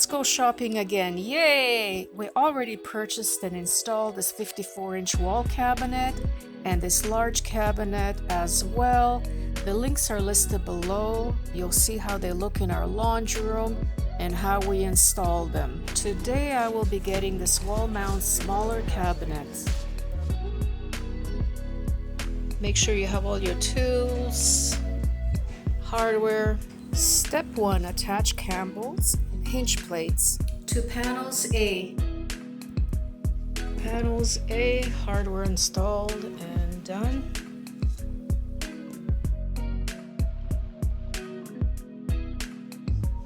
let's go shopping again. Yay! We already purchased and installed this 54-inch wall cabinet and this large cabinet as well. The links are listed below. You'll see how they look in our laundry room and how we install them. Today I will be getting this wall mount smaller cabinet. Make sure you have all your tools, hardware. Step 1, attach Campbell's hinge plates to panels A. Panels A, hardware installed and done.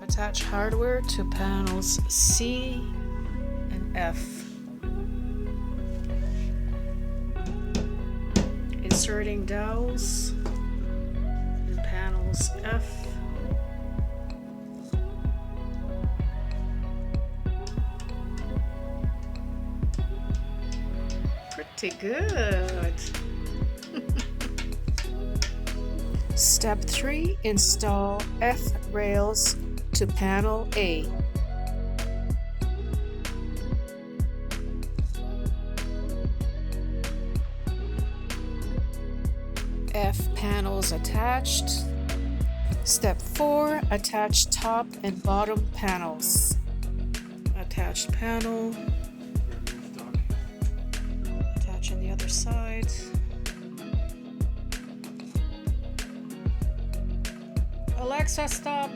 Attach hardware to panels C and F. Inserting dowels in panels F. Pretty good. Step 3, install F rails to panel A. F panels attached. Step 4, attach top and bottom panels. Attached panel. Attach on the other side. Alexa, stop.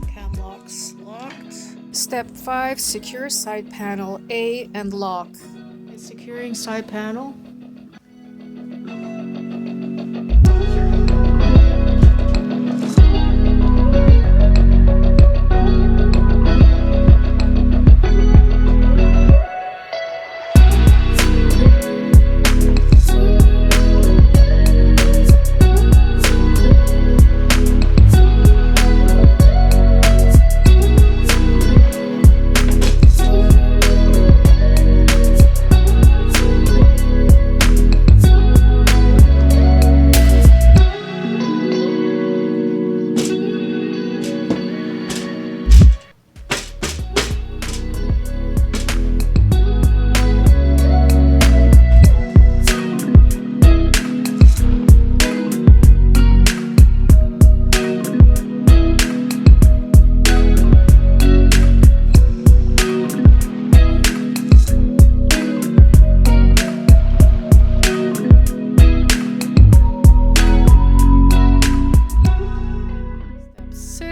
Cam locks locked. Step 5, secure side panel A and lock. Securing side panel.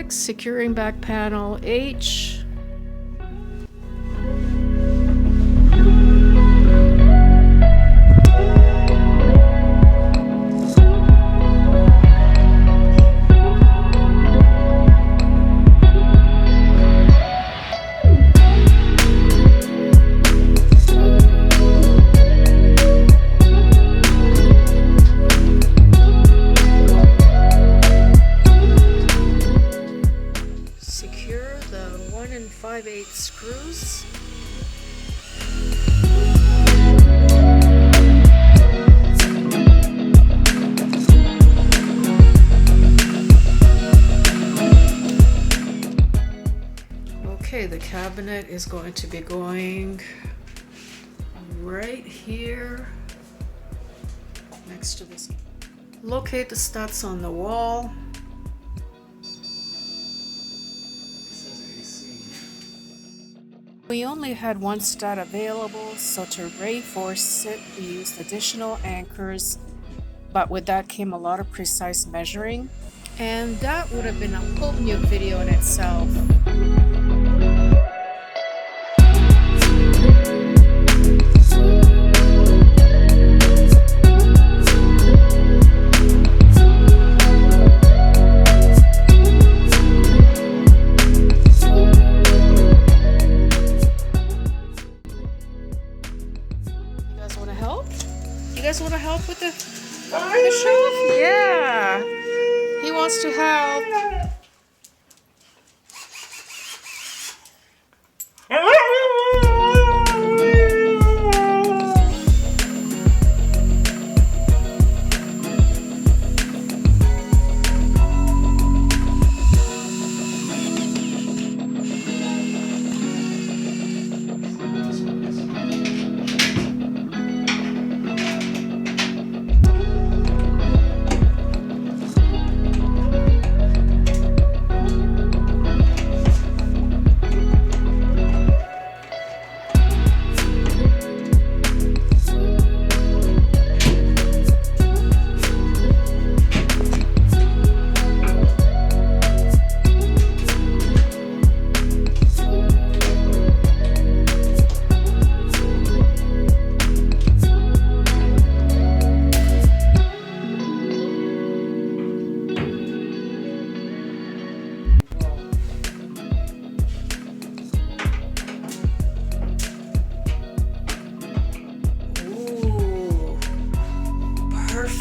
Securing back panel H. Secure the 1 5/8 screws. Okay, the cabinet is going to be going right here next to this. Locate the studs on the wall. We only had one stud available, so to reinforce it, we used additional anchors, but with that came a lot of precise measuring, and that would have been a whole new video in itself. You guys want to help with the shelf? Yeah. He wants to help.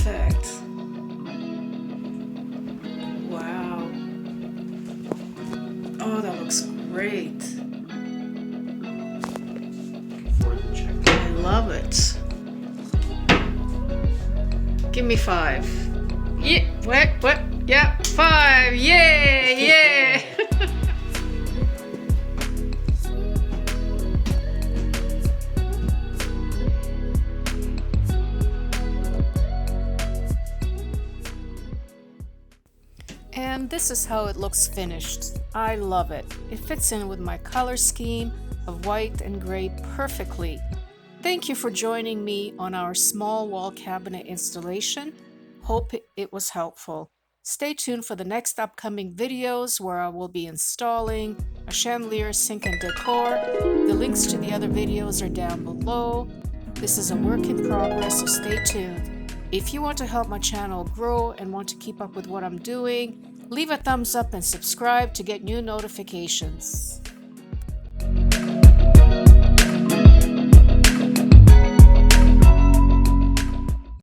Perfect. Wow. Oh, that looks great. I love it. Give me 5. Yeah, what? Yeah, 5. Yay, yay. And this is how it looks finished. I love it. It fits in with my color scheme of white and gray perfectly. Thank you for joining me on our small wall cabinet installation. Hope it was helpful. Stay tuned for the next upcoming videos where I will be installing a chandelier, sink, and decor. The links to the other videos are down below. This is a work in progress, so stay tuned. If you want to help my channel grow and want to keep up with what I'm doing, leave a thumbs up and subscribe to get new notifications.